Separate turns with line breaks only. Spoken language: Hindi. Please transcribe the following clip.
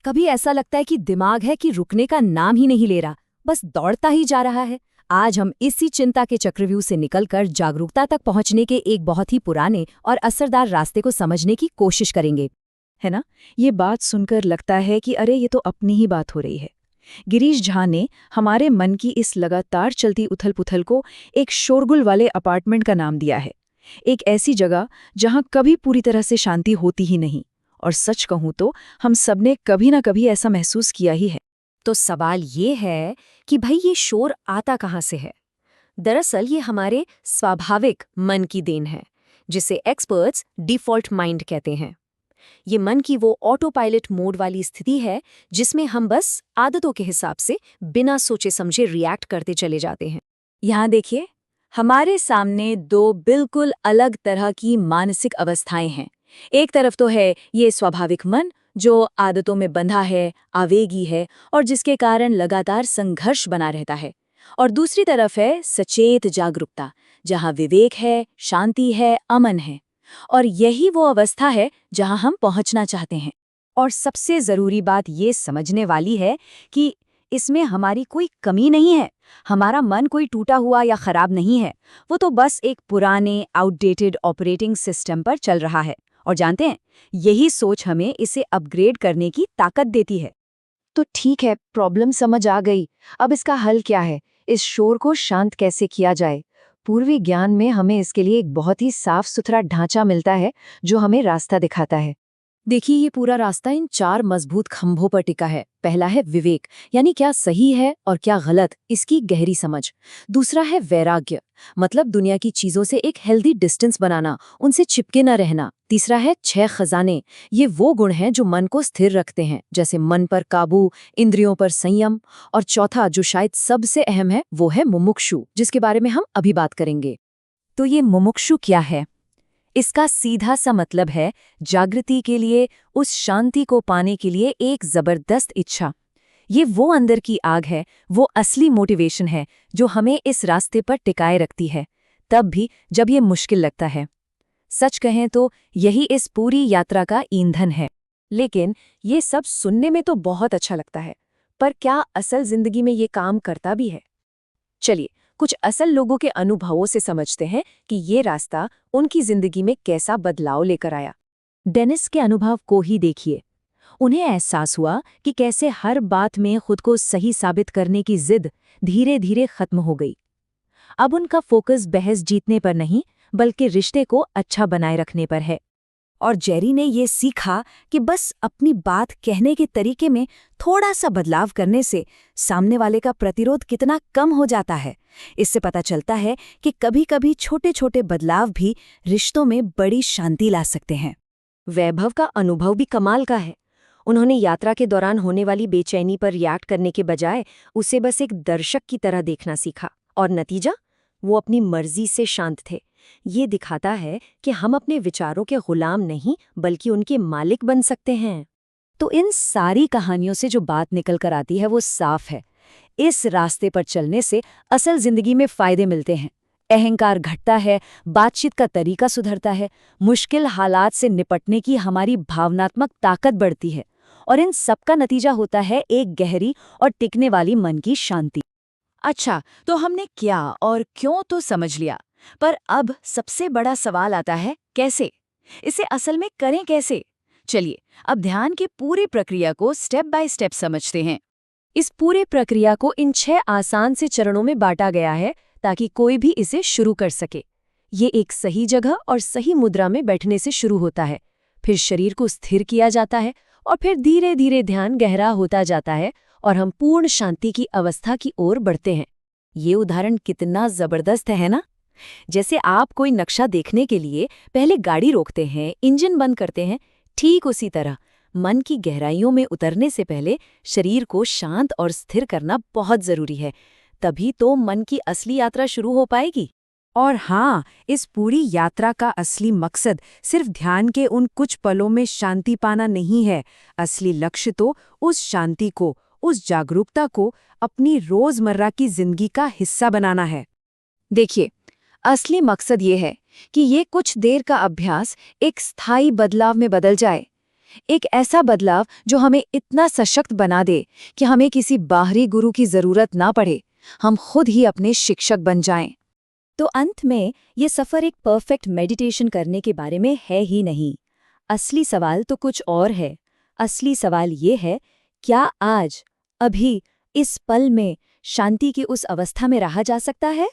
कभी ऐसा लगता है कि दिमाग है कि रुकने का नाम ही नहीं ले रहा, बस दौड़ता ही जा रहा है। आज हम इसी चिंता के चक्रव्यूह से निकलकर जागरूकता तक पहुंचने के एक बहुत ही पुराने और असरदार रास्ते को समझने की कोशिश करेंगे।
है ना। ये बात सुनकर लगता है कि अरे ये तो अपनी ही बात हो रही है। गिरीश झा ने हमारे मन की इस लगातार चलती उथल पुथल को एक शोरगुल वाले अपार्टमेंट का नाम दिया है। एक ऐसी जगह जहां कभी पूरी तरह से शांति होती ही नहीं। और सच कहूं तो हम सबने कभी ना कभी ऐसा महसूस किया ही है।
तो सवाल ये है कि भाई ये शोर आता कहाँ से है। दरअसल ये हमारे स्वाभाविक मन की देन है, जिसे एक्सपर्ट्स डिफ़ॉल्ट माइंड कहते हैं। ये मन की वो ऑटो पायलट मोड वाली स्थिति है जिसमें हम बस आदतों के हिसाब से बिना सोचे समझे रिएक्ट करते चले जाते हैं।
यहाँ देखिए, हमारे सामने दो बिल्कुल अलग तरह की मानसिक अवस्थाएं हैं। एक तरफ तो है ये स्वाभाविक मन जो आदतों में बंधा है, आवेगी है और जिसके कारण लगातार संघर्ष बना रहता है। और दूसरी तरफ है सचेत जागरूकता, जहाँ विवेक है, शांति है, अमन है। और यही वो अवस्था है जहाँ हम पहुँचना चाहते हैं। और सबसे ज़रूरी बात ये समझने वाली है कि इसमें हमारी कोई कमी नहीं है। हमारा मन कोई टूटा हुआ या खराब नहीं है। वो तो बस एक पुराने आउटडेटेड ऑपरेटिंग सिस्टम पर चल रहा है। और जानते हैं, यही सोच हमें इसे अपग्रेड करने की ताकत देती है। तो ठीक है, प्रॉब्लम समझ आ गई। अब इसका हल क्या है? इस शोर को शांत कैसे किया जाए? पूर्वी ज्ञान में हमें इसके लिए एक बहुत ही साफ सुथरा ढांचा मिलता है जो हमें रास्ता दिखाता है।
देखिए, ये पूरा रास्ता इन 4 मजबूत खंभों पर टिका है। पहला है विवेक, यानी क्या सही है और क्या गलत, इसकी गहरी समझ। दूसरा है वैराग्य, मतलब दुनिया की चीजों से एक हेल्दी डिस्टेंस बनाना, उनसे चिपके न रहना। तीसरा है 6 खजाने, ये वो गुण हैं जो मन को स्थिर रखते हैं, जैसे मन पर काबू, इंद्रियों पर संयम। और चौथा, जो शायद सबसे अहम है, वो है मुमुक्षु, जिसके बारे में हम अभी बात करेंगे।
तो ये मुमुक्षु क्या है? इसका सीधा सा मतलब है जागृति के लिए, उस शांति को पाने के लिए एक जबरदस्त इच्छा। ये वो अंदर की आग है, वो असली मोटिवेशन है जो हमें इस रास्ते पर टिकाए रखती है, तब भी जब ये मुश्किल लगता है। सच कहें तो यही इस पूरी यात्रा का ईंधन है। लेकिन ये सब सुनने में तो बहुत अच्छा लगता है, पर क्या असल जिंदगी में ये काम करता भी है? चलिए कुछ असल लोगों के अनुभवों से समझते हैं कि ये रास्ता उनकी जिंदगी में कैसा बदलाव लेकर आया। डेनिस के अनुभव को ही देखिए। उन्हें एहसास हुआ कि कैसे हर बात में खुद को सही साबित करने की जिद धीरे धीरे खत्म हो गई। अब उनका फोकस बहस जीतने पर नहीं, बल्कि रिश्ते को अच्छा बनाए रखने पर है। और जेरी ने ये सीखा कि बस अपनी बात कहने के तरीके में थोड़ा सा बदलाव करने से सामने वाले का प्रतिरोध कितना कम हो जाता है। इससे पता चलता है कि कभी-कभी छोटे छोटे बदलाव भी रिश्तों में बड़ी शांति ला सकते हैं।
वैभव का अनुभव भी कमाल का है। उन्होंने यात्रा के दौरान होने वाली बेचैनी पर रिएक्ट करने के बजाय उसे बस एक दर्शक की तरह देखना सीखा, और नतीजा, वो अपनी मर्जी से शांत थे। ये दिखाता है कि हम अपने विचारों के गुलाम नहीं, बल्कि उनके मालिक बन सकते हैं।
तो इन सारी कहानियों से जो बात निकल कर आती है वो साफ है। इस रास्ते पर चलने से असल जिंदगी में फायदे मिलते हैं। अहंकार घटता है, बातचीत का तरीका सुधरता है, मुश्किल हालात से निपटने की हमारी भावनात्मक ताकत बढ़ती है, और इन सबका नतीजा होता है एक गहरी और टिकने वाली मन की शांति। अच्छा, तो हमने क्या और क्यों तो समझ लिया, पर अब सबसे बड़ा सवाल आता है, कैसे? इसे असल में करें कैसे? चलिए अब ध्यान की पूरी प्रक्रिया को स्टेप बाय स्टेप समझते हैं।
इस पूरे प्रक्रिया को इन 6 आसान से चरणों में बांटा गया है ताकि कोई भी इसे शुरू कर सके। ये एक सही जगह और सही मुद्रा में बैठने से शुरू होता है, फिर शरीर को स्थिर किया जाता है, और फिर धीरे धीरे ध्यान गहरा होता जाता है और हम पूर्ण शांति की अवस्था की ओर बढ़ते हैं। ये उदाहरण कितना जबरदस्त है ना? जैसे आप कोई नक्शा देखने के लिए पहले गाड़ी रोकते हैं, इंजन बंद करते हैं, ठीक उसी तरह मन की गहराइयों में उतरने से पहले शरीर को शांत और स्थिर करना बहुत जरूरी है। तभी तो मन की असली यात्रा शुरू हो पाएगी।
और हाँ, इस पूरी यात्रा का असली मकसद सिर्फ ध्यान के उन कुछ पलों में शांति पाना नहीं है। असली लक्ष्य तो उस शांति को, उस जागरूकता को अपनी रोजमर्रा की जिंदगी का हिस्सा बनाना है। देखिए, असली मकसद ये है कि ये कुछ देर का अभ्यास एक स्थायी बदलाव में बदल जाए। एक ऐसा बदलाव जो हमें इतना सशक्त बना दे कि हमें किसी बाहरी गुरु की जरूरत ना पड़े, हम खुद ही अपने शिक्षक बन जाएं।
तो अंत में ये सफ़र एक परफेक्ट मेडिटेशन करने के बारे में है ही नहीं। असली सवाल तो कुछ और है। असली सवाल ये है, क्या आज, अभी, इस पल में शांति की उस अवस्था में रहा जा सकता है?